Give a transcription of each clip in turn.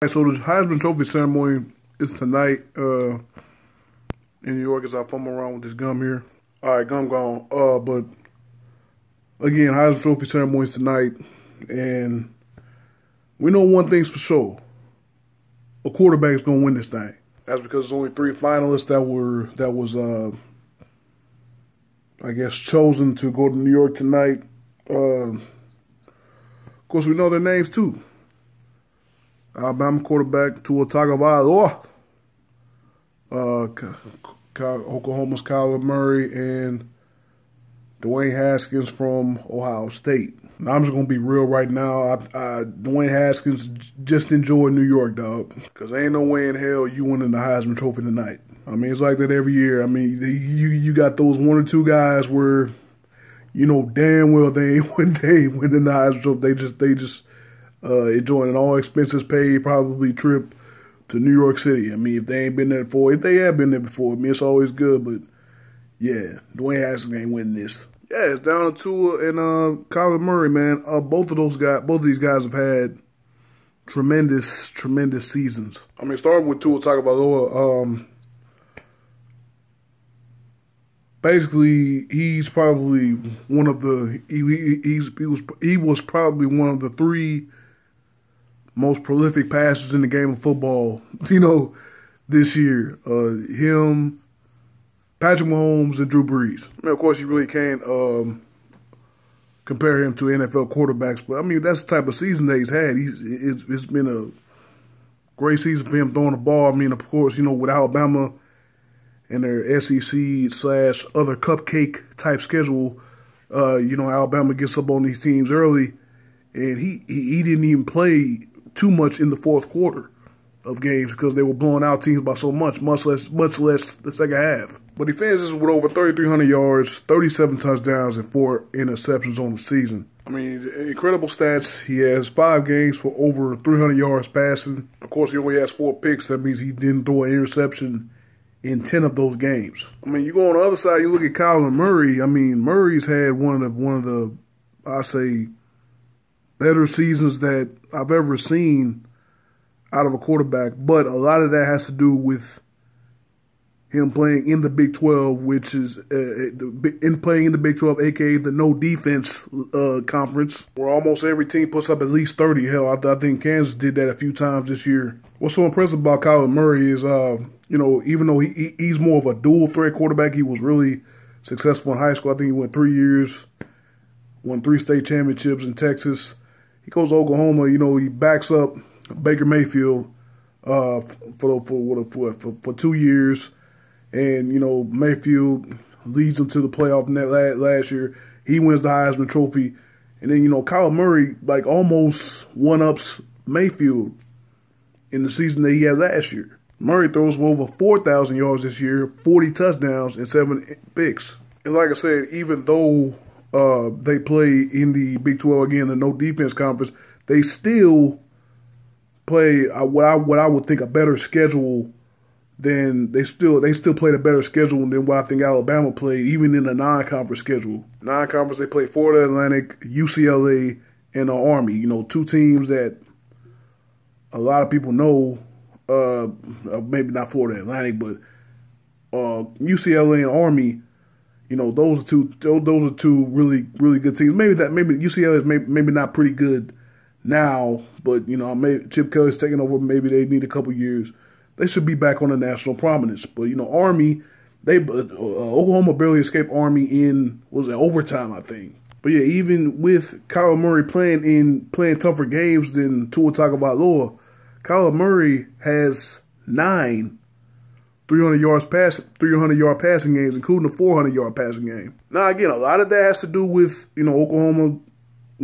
Right, so the Heisman Trophy ceremony is tonight in New York as I fumble around with this gum here. All right, gum gone. But again, Heisman Trophy ceremony is tonight, and we know one thing's for sure: a quarterback's gonna win this thing. That's because there's only three finalists that was I guess chosen to go to New York tonight. Of course, we know their names too. Alabama quarterback Tua Tagovailoa, Oklahoma's Kyler Murray, and Dwayne Haskins from Ohio State. Now, I'm just going to be real right now. Dwayne Haskins just enjoyed New York, dog, because ain't no way in hell you winning the Heisman Trophy tonight. I mean, it's like that every year. I mean, you got those one or two guys where you know damn well they ain't winning the Heisman Trophy. They just enjoying an all expenses paid probably trip to New York City. I mean, if they ain't been there before, if they have been there before, I mean, it's always good. But yeah, Dwayne Haskins ain't winning this. Yeah, it's down to Tua and Kyler Murray, man. Both of these guys have had tremendous seasons. I mean, starting with Tua Tagovailoa, basically, he's probably one of the he was probably one of the three most prolific passers in the game of football, you know, this year. Him, Patrick Mahomes, and Drew Brees. I mean, of course, you really can't compare him to NFL quarterbacks, but I mean, that's the type of season that he's had. It's been a great season for him throwing the ball. I mean, of course, you know, with Alabama and their SEC/other cupcake type schedule, you know, Alabama gets up on these teams early, and he didn't even play too much in the fourth quarter of games because they were blowing out teams by so much less the second half. But he finishes with over 3,300 yards, 37 touchdowns, and 4 interceptions on the season. I mean, incredible stats. He has 5 games for over 300 yards passing. Of course, he only has 4 picks. That means he didn't throw an interception in 10 of those games. I mean, you go on the other side, you look at Kyler Murray. I mean, Murray's had one of the I say better seasons that I've ever seen out of a quarterback, but a lot of that has to do with him playing in the Big 12, which is playing in the Big 12, aka the no defense conference, where almost every team puts up at least 30. Hell, I think Kansas did that a few times this year. What's so impressive about Kyler Murray is, you know, even though he's more of a dual threat quarterback, he was really successful in high school. I think he went 3 years, won 3 state championships in Texas. He goes to Oklahoma, you know, he backs up Baker Mayfield for 2 years. And, you know, Mayfield leads them to the playoff net last year. He wins the Heisman Trophy. And then, you know, Kyler Murray, like, almost one-ups Mayfield in the season that he had last year. Murray throws for over 4,000 yards this year, 40 touchdowns, and 7 picks. And like I said, even though they play in the Big 12, again, the no defense conference, they still play what I would think a better schedule than they still played a better schedule than what I think Alabama played, even in the non-conference schedule. Non-conference, they played Florida Atlantic, UCLA, and the Army. You know, 2 teams that a lot of people know, maybe not Florida Atlantic, but UCLA and Army. You know, those are two really good teams. Maybe UCLA is maybe not pretty good now, but you know, maybe Chip Kelly's taking over. Maybe they need a couple years. They should be back on the national prominence. But you know, Army, Oklahoma barely escaped Army in overtime, I think. But yeah, even with Kyler Murray playing tougher games than Tua Tagovailoa, Kyler Murray has 9 300-yard passing games, including a 400-yard passing game. Now, again, a lot of that has to do with, you know, Oklahoma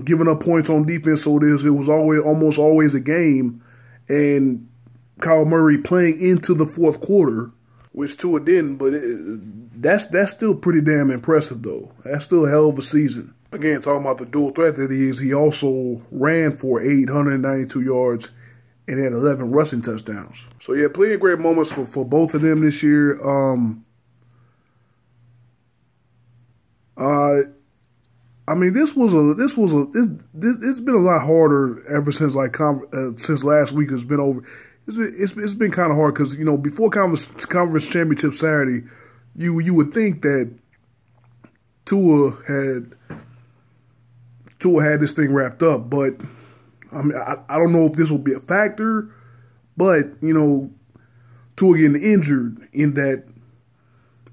giving up points on defense, so it was almost always a game, and Kyler Murray playing into the fourth quarter, which Tua didn't, but that's still pretty damn impressive, though. That's still a hell of a season. Again, talking about the dual threat that he is, he also ran for 892 yards and had 11 rushing touchdowns. So, yeah, plenty of great moments for both of them this I I mean, it's been a lot harder ever since since last week has been over. It's been kind of hard because before conference championship Saturday, you would think that Tua had this thing wrapped up, but I mean I don't know if this will be a factor, but Tua getting injured in that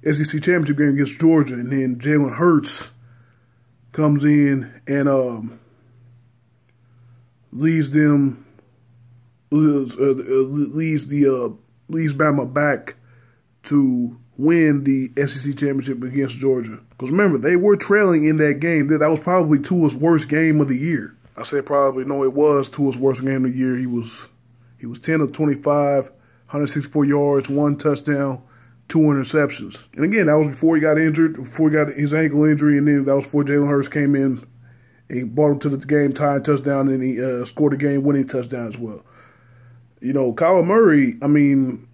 SEC championship game against Georgia, and then Jalen Hurts comes in and leads Bama back to win the SEC championship against Georgia. Because remember, they were trailing in that game. That was probably Tua's worst game of the year. I said probably. No, it was Tua's worst game of the year. He was 10 of 25, 164 yards, 1 touchdown, 2 interceptions. And again, that was before he got injured, before he got his ankle injury, and then that was before Jalen Hurts came in and he brought him to the game-tying touchdown, and he scored a game-winning touchdown as well. Kyler Murray, I mean,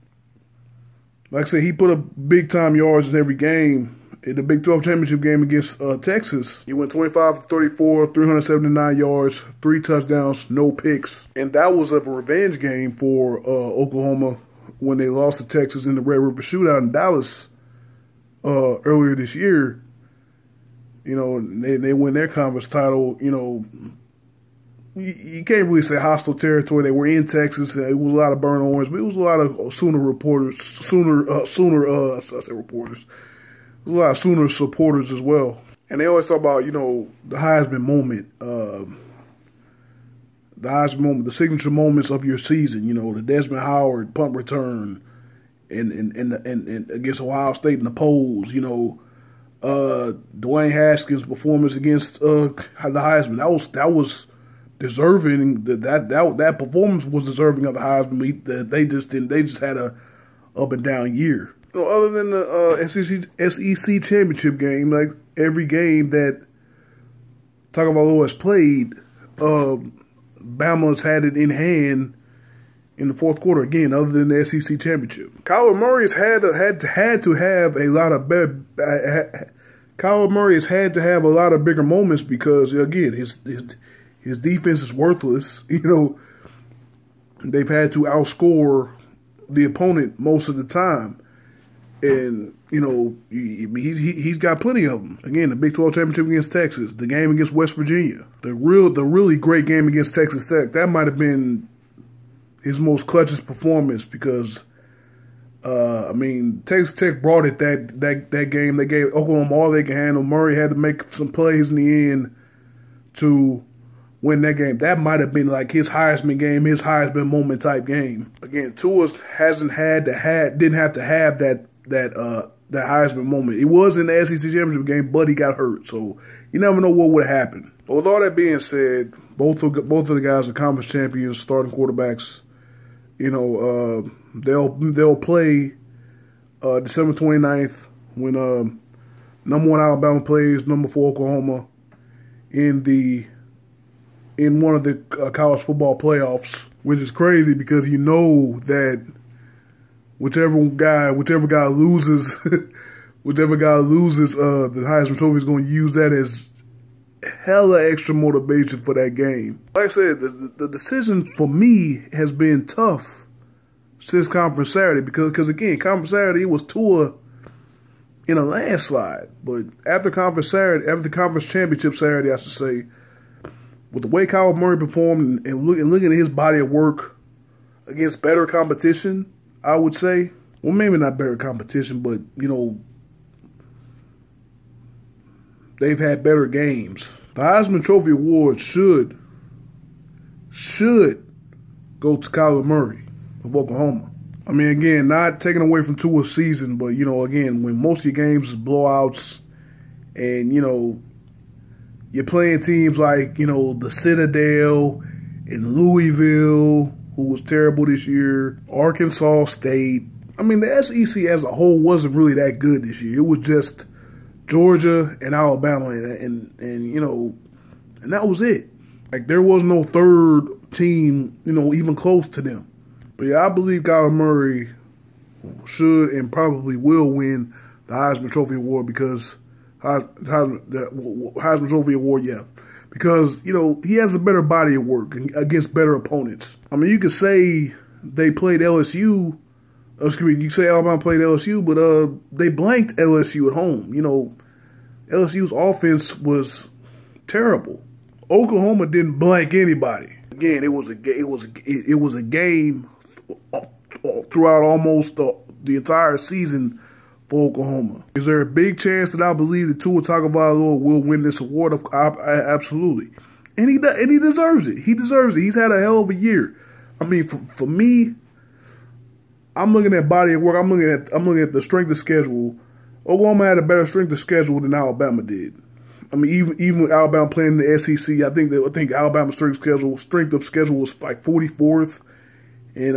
like I said, he put up big-time yards in every game. In the Big 12 championship game against Texas, he went 25-34, 379 yards, 3 touchdowns, no picks. And that was a revenge game for Oklahoma when they lost to Texas in the Red River Shootout in Dallas earlier this year. They win their conference title. You can't really say hostile territory. They were in Texas. It was a lot of burnt orange, but it was a lot of Sooner supporters. There was a lot of Sooner supporters as well. And they always talk about, the Heisman moment. The Heisman moment, the signature moments of your season. The Desmond Howard punt return and against Ohio State in the polls. Dwayne Haskins' performance against the Heisman. That was deserving. That performance was deserving of the Heisman. They just had a up and down year. Other than the SEC championship game, like every game that Tagovailoa has played, Bama's had it in hand in the fourth quarter. Again, other than the SEC championship, Kyler Murray has had to have a lot of Kyler Murray has had to have a lot of bigger moments because again his defense is worthless. They've had to outscore the opponent most of the time. And, he's got plenty of them. Again, the Big 12 championship against Texas, the game against West Virginia, the really great game against Texas Tech. That might have been his most clutchest performance because, Texas Tech brought it that game. They gave Oklahoma all they could handle. Murray had to make some plays in the end to win that game. That might have been like his Heisman game, his Heisman moment type game. Again, Tua didn't have to have that Heisman moment. It was in the SEC championship game, but he got hurt, so you never know what would happen. But with all that being said, both of the guys are conference champions, starting quarterbacks. They'll play December 29th when number 1 Alabama plays number 4 Oklahoma in one of the college football playoffs, which is crazy because that whichever guy loses, the Heisman Trophy is going to use that as hella extra motivation for that game. Like I said, the decision for me has been tough since Conference Saturday because again, Conference Saturday it was Tua in a landslide, but after Conference Championship Saturday, I should say, with the way Kyler Murray performed and looking at his body of work against better competition, I would say, well, maybe not better competition, but, they've had better games. The Heisman Trophy Award should go to Kyler Murray of Oklahoma. I mean, again, not taking away from Tua's season, but, again, when most of your games is blowouts and, you're playing teams like, the Citadel and Louisville, who was terrible this year, Arkansas State. I mean, the SEC as a whole wasn't really that good this year. It was just Georgia and Alabama, and that was it. Like, there was no third team, even close to them. But yeah, I believe Kyler Murray should and probably will win the Heisman Trophy Award because Heisman Trophy award, yeah. Because, you know, he has a better body of work against better opponents. I mean, you could say they played LSU, excuse me, you say Alabama played LSU, but they blanked LSU at home. You know, LSU's offense was terrible. Oklahoma didn't blank anybody. Again, it was a game throughout almost the entire season for Oklahoma. Is there a big chance that I believe that Tua Tagovailoa will win this award? Absolutely, and he deserves it. He deserves it. He's had a hell of a year. I mean, for me, I'm looking at body of work. I'm looking at the strength of schedule. Oklahoma had a better strength of schedule than Alabama did. I mean, even with Alabama playing in the SEC, I think Alabama's strength of schedule was like 44th, and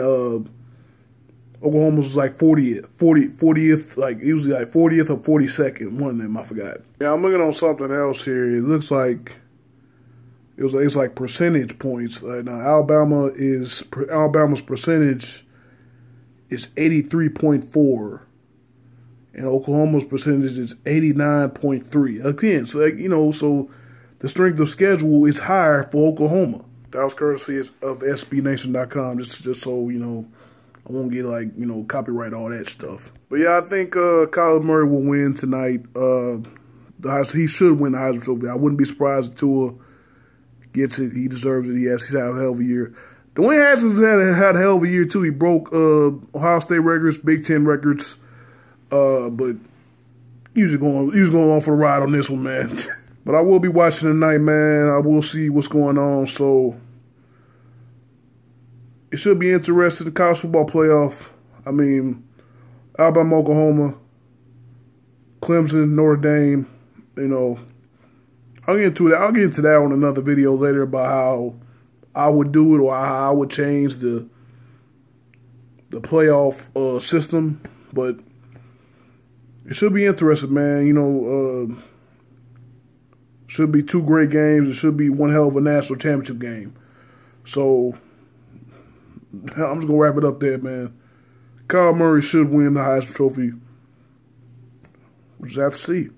Oklahoma was like 40th, like usually like 40th or 42nd. One of them, I forgot. Yeah, I'm looking on something else here. It looks like it's like percentage points. Now Alabama's percentage is 83.4. And Oklahoma's percentage is 89.3. Again, so so the strength of schedule is higher for Oklahoma. That was courtesy of SBNation.com. Just so I won't get copyright all that stuff. But yeah, I think Kyler Murray will win tonight. He should win the Heisman Trophy. I wouldn't be surprised if Tua gets it. He deserves it. He's had a hell of a year. Dwayne Haskins had a hell of a year too. He broke Ohio State records, Big Ten records. But usually going on for the ride on this one, man. But I will be watching tonight, man. I will see what's going on. So it should be interesting. The college football playoff. I mean, Alabama, Oklahoma, Clemson, Notre Dame. I'll get into that on another video later about how I would do it or how I would change the playoff system. But it should be interesting, man. Should be two great games. It should be one hell of a national championship game. So I'm just going to wrap it up there, man. Kyler Murray should win the Heisman Trophy. We'll just have to see.